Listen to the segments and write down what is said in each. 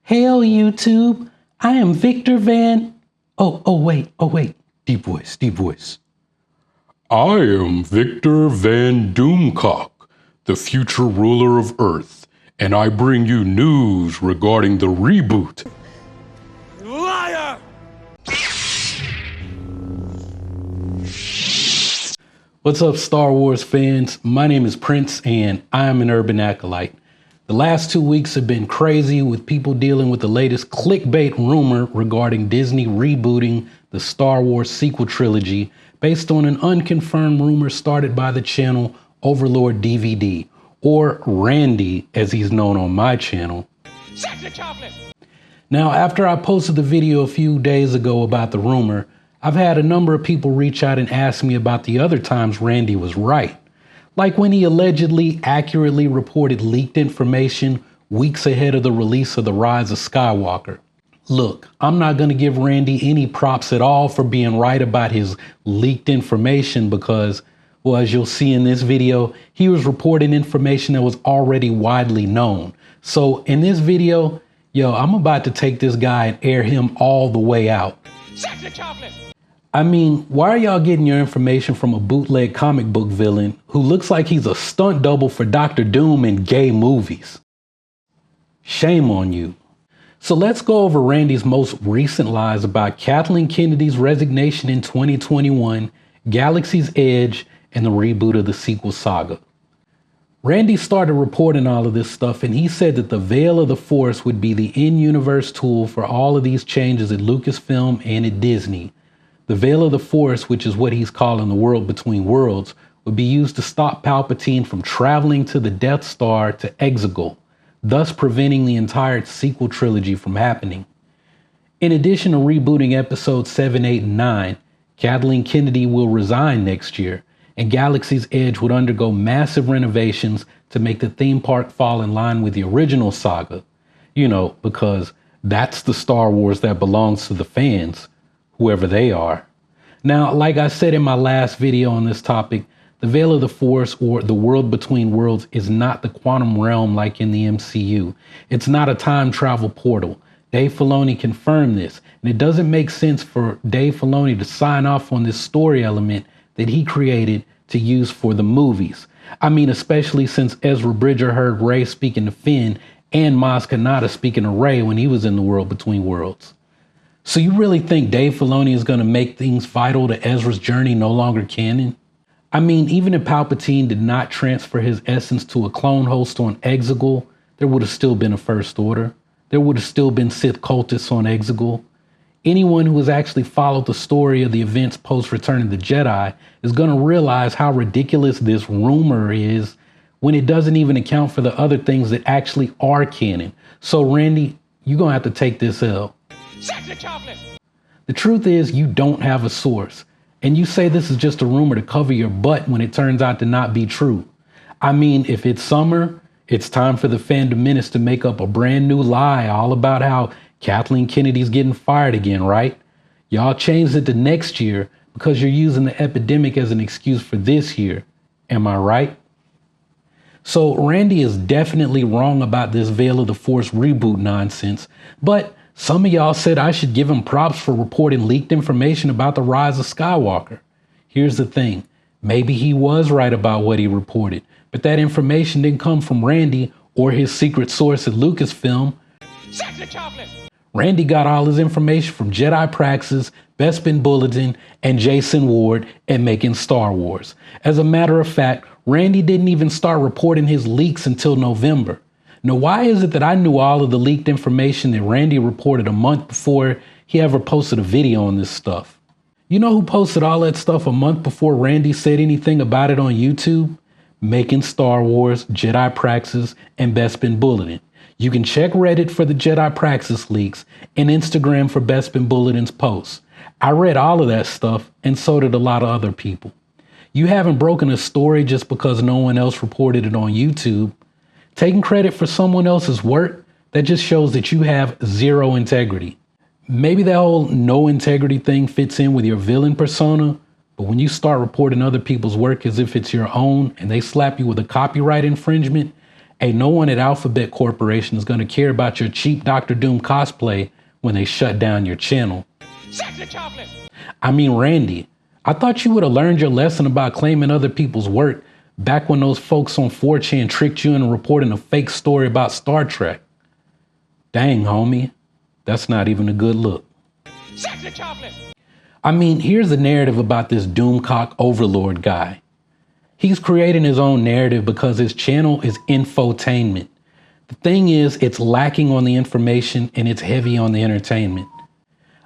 Hail YouTube, I am Victor Van... Oh wait, deep voice. I am Victor Van Doomcock, the future ruler of Earth, and I bring you news regarding the reboot. Liar! What's up, Star Wars fans? My name is Prince, and I am an urban acolyte. The last 2 weeks have been crazy with people dealing with the latest clickbait rumor regarding Disney rebooting the Star Wars sequel trilogy based on an unconfirmed rumor started by the channel Overlord DVD, or Randy as he's known on my channel. Now, after I posted the video a few days ago about the rumor, I've had a number of people reach out and ask me about the other times Randy was right. Like when he allegedly accurately reported leaked information weeks ahead of the release of The Rise of Skywalker. Look, I'm not going to give Randy any props at all for being right about his leaked information because, well, as you'll see in this video, he was reporting information that was already widely known. So in this video, I'm about to take this guy and air him all the way out. I mean, why are y'all getting your information from a bootleg comic book villain who looks like he's a stunt double for Dr. Doom in gay movies? Shame on you. So let's go over Randy's most recent lies about Kathleen Kennedy's resignation in 2021, Galaxy's Edge, and the reboot of the sequel saga. Randy started reporting all of this stuff, and he said that the Veil of the Force would be the in-universe tool for all of these changes at Lucasfilm and at Disney. The Veil of the Force, which is what he's calling the world between worlds, would be used to stop Palpatine from traveling to the Death Star to Exegol, thus preventing the entire sequel trilogy from happening. In addition to rebooting episodes 7, 8, and 9, Kathleen Kennedy will resign next year, and Galaxy's Edge would undergo massive renovations to make the theme park fall in line with the original saga. Because that's the Star Wars that belongs to the fans, whoever they are. Now, like I said in my last video on this topic, the Veil of the Force, or the world between worlds, is not the quantum realm like in the MCU. It's not a time travel portal. Dave Filoni confirmed this, and it doesn't make sense for Dave Filoni to sign off on this story element that he created to use for the movies. I mean, especially since Ezra Bridger heard Rey speaking to Finn and Maz Kanata speaking to Rey when he was in the world between worlds. So you really think Dave Filoni is going to make things vital to Ezra's journey no longer canon? I mean, even if Palpatine did not transfer his essence to a clone host on Exegol, there would have still been a First Order. There would have still been Sith cultists on Exegol. Anyone who has actually followed the story of the events post Return of the Jedi is going to realize how ridiculous this rumor is when it doesn't even account for the other things that actually are canon. So Randy, you're going to have to take this L. The truth is, you don't have a source, and you say this is just a rumor to cover your butt when it turns out to not be true. I mean, if it's summer, it's time for the fandom menace to make up a brand new lie all about how Kathleen Kennedy's getting fired again, right? Y'all changed it to next year because you're using the epidemic as an excuse for this year. Am I right? So Randy is definitely wrong about this Veil of the Force reboot nonsense, but some of y'all said I should give him props for reporting leaked information about The Rise of Skywalker. Here's the thing. Maybe he was right about what he reported, but that information didn't come from Randy or his secret source at Lucasfilm. Randy got all his information from Jedi Praxis, Bespin Bulletin, and Jason Ward at Making Star Wars. As a matter of fact, Randy didn't even start reporting his leaks until November. Now, why is it that I knew all of the leaked information that Randy reported a month before he ever posted a video on this stuff? You know who posted all that stuff a month before Randy said anything about it on YouTube? Making Star Wars, Jedi Praxis, and Bespin Bulletin. You can check Reddit for the Jedi Praxis leaks and Instagram for Bespin Bulletin's posts. I read all of that stuff, and so did a lot of other people. You haven't broken a story just because no one else reported it on YouTube. Taking credit for someone else's work, that just shows that you have zero integrity. Maybe that whole no integrity thing fits in with your villain persona, but when you start reporting other people's work as if it's your own and they slap you with a copyright infringement, Ain't no one at Alphabet Corporation is going to care about your cheap Dr. Doom cosplay when they shut down your channel. I mean, Randy, I thought you would have learned your lesson about claiming other people's work back when those folks on 4chan tricked you into reporting a fake story about Star Trek. Dang, homie, that's not even a good look. I mean, here's a narrative about this Doomcock Overlord guy. He's creating his own narrative because his channel is infotainment. The thing is, it's lacking on the information and it's heavy on the entertainment.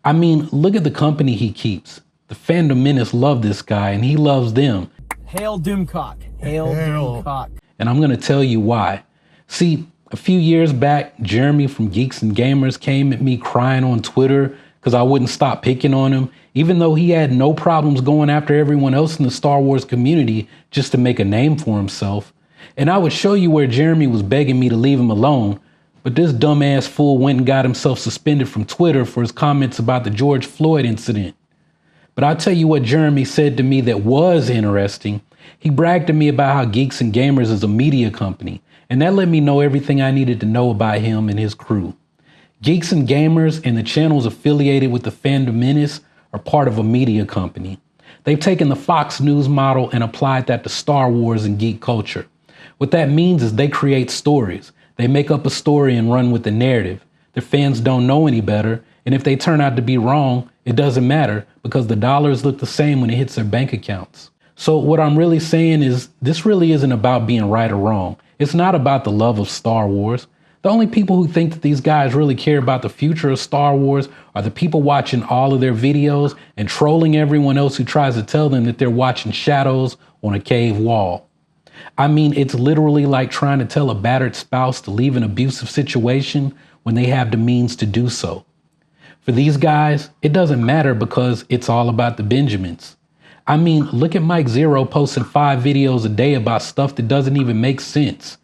I mean, look at the company he keeps. The fandom menace love this guy and he loves them. Hail Doomcock. Hail Doomcock. And I'm going to tell you why. See, a few years back, Jeremy from Geeks and Gamers came at me crying on Twitter because I wouldn't stop picking on him, even though he had no problems going after everyone else in the Star Wars community just to make a name for himself. And I would show you where Jeremy was begging me to leave him alone, but this dumbass fool went and got himself suspended from Twitter for his comments about the George Floyd incident. But I'll tell you what Jeremy said to me that was interesting. He bragged to me about how Geeks and Gamers is a media company, and that let me know everything I needed to know about him and his crew. Geeks and Gamers and the channels affiliated with the Fandom Menace are part of a media company. They've taken the Fox News model and applied that to Star Wars and geek culture. What that means is they create stories. They make up a story and run with the narrative. Their fans don't know any better, and if they turn out to be wrong, it doesn't matter because the dollars look the same when it hits their bank accounts. So what I'm really saying is this really isn't about being right or wrong. It's not about the love of Star Wars. The only people who think that these guys really care about the future of Star Wars are the people watching all of their videos and trolling everyone else who tries to tell them that they're watching shadows on a cave wall. I mean, it's literally like trying to tell a battered spouse to leave an abusive situation when they have the means to do so. For these guys, it doesn't matter because it's all about the Benjamins. I mean, look at Mike Zeroh posting 5 videos a day about stuff that doesn't even make sense.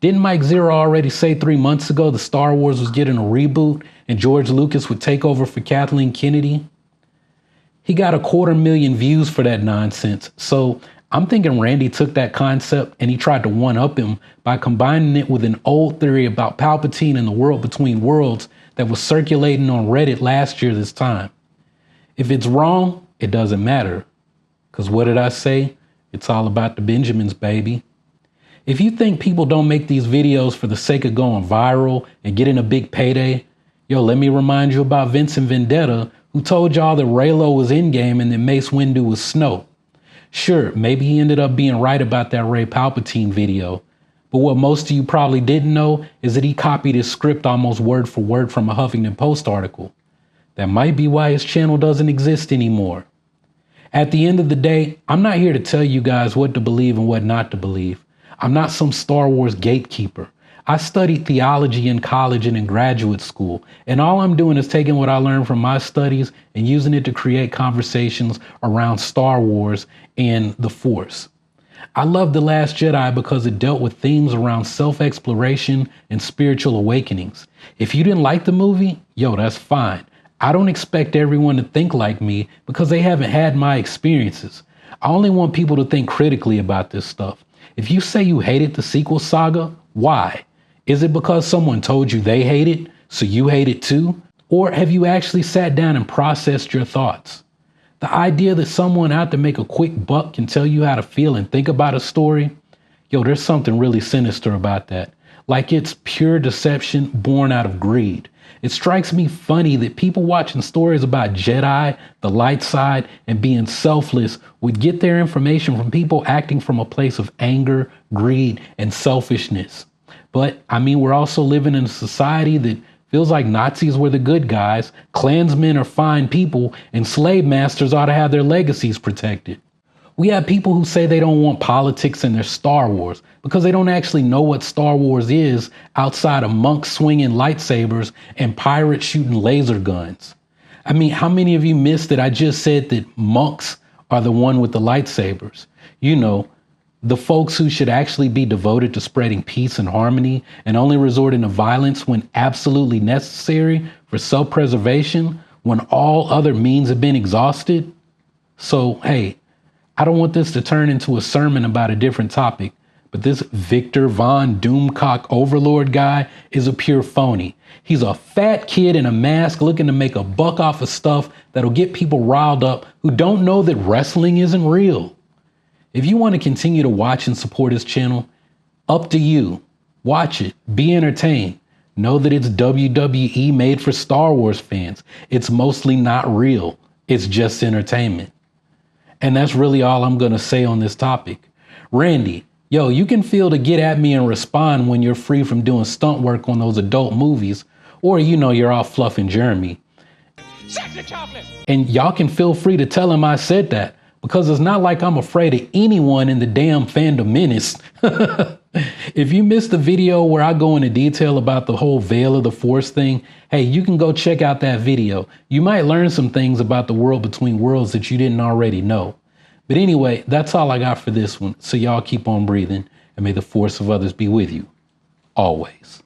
Didn't Mike Zeroh already say 3 months ago that Star Wars was getting a reboot and George Lucas would take over for Kathleen Kennedy? He got 250,000 views for that nonsense. So I'm thinking Randy took that concept and he tried to one-up him by combining it with an old theory about Palpatine and the world between worlds that was circulating on Reddit last year this time. If it's wrong, it doesn't matter. Because what did I say? It's all about the Benjamins, baby. If you think people don't make these videos for the sake of going viral and getting a big payday, yo, let me remind you about Vincent Vendetta, who told y'all that Reylo was in-game and that Mace Windu was Snoke. Sure, maybe he ended up being right about that Rey Palpatine video, but what most of you probably didn't know is that he copied his script almost word for word from a Huffington Post article. That might be why his channel doesn't exist anymore. At the end of the day, I'm not here to tell you guys what to believe and what not to believe. I'm not some Star Wars gatekeeper. I studied theology in college and in graduate school, and all I'm doing is taking what I learned from my studies and using it to create conversations around Star Wars and the Force. I love The Last Jedi because it dealt with themes around self-exploration and spiritual awakenings. If you didn't like the movie, yo, that's fine. I don't expect everyone to think like me because they haven't had my experiences. I only want people to think critically about this stuff. If you say you hated the sequel saga, why? Is it because someone told you they hate it, so you hate it too? Or have you actually sat down and processed your thoughts? The idea that someone out to make a quick buck can tell you how to feel and think about a story, yo, there's something really sinister about that. Like it's pure deception born out of greed. It strikes me funny that people watching stories about Jedi, the light side, and being selfless would get their information from people acting from a place of anger, greed, and selfishness. But, I mean, we're also living in a society that feels like Nazis were the good guys, Klansmen are fine people, and slave masters ought to have their legacies protected. We have people who say they don't want politics in their Star Wars because they don't actually know what Star Wars is outside of monks swinging lightsabers and pirates shooting laser guns. I mean, how many of you missed that I just said that monks are the one with the lightsabers? You know, the folks who should actually be devoted to spreading peace and harmony and only resorting to violence when absolutely necessary for self-preservation when all other means have been exhausted. So, hey, I don't want this to turn into a sermon about a different topic, But this Victor Von Doomcock Overlord guy is a pure phony. He's a fat kid in a mask looking to make a buck off of stuff that'll get people riled up who don't know that wrestling isn't real. If you want to continue to watch and support his channel, up to you. Watch it. Be entertained. Know that it's WWE made for Star Wars fans. It's mostly not real. It's just entertainment. And that's really all I'm going to say on this topic. Randy, yo, you can feel to get at me and respond when you're free from doing stunt work on those adult movies, or you're off fluffing Jeremy. And y'all can feel free to tell him I said that, because it's not like I'm afraid of anyone in the damn fandom menace. If you missed the video where I go into detail about the whole Veil of the Force thing, hey, you can go check out that video. You might learn some things about the world between worlds that you didn't already know. But anyway, that's all I got for this one. So y'all keep on breathing, and may the force of others be with you always.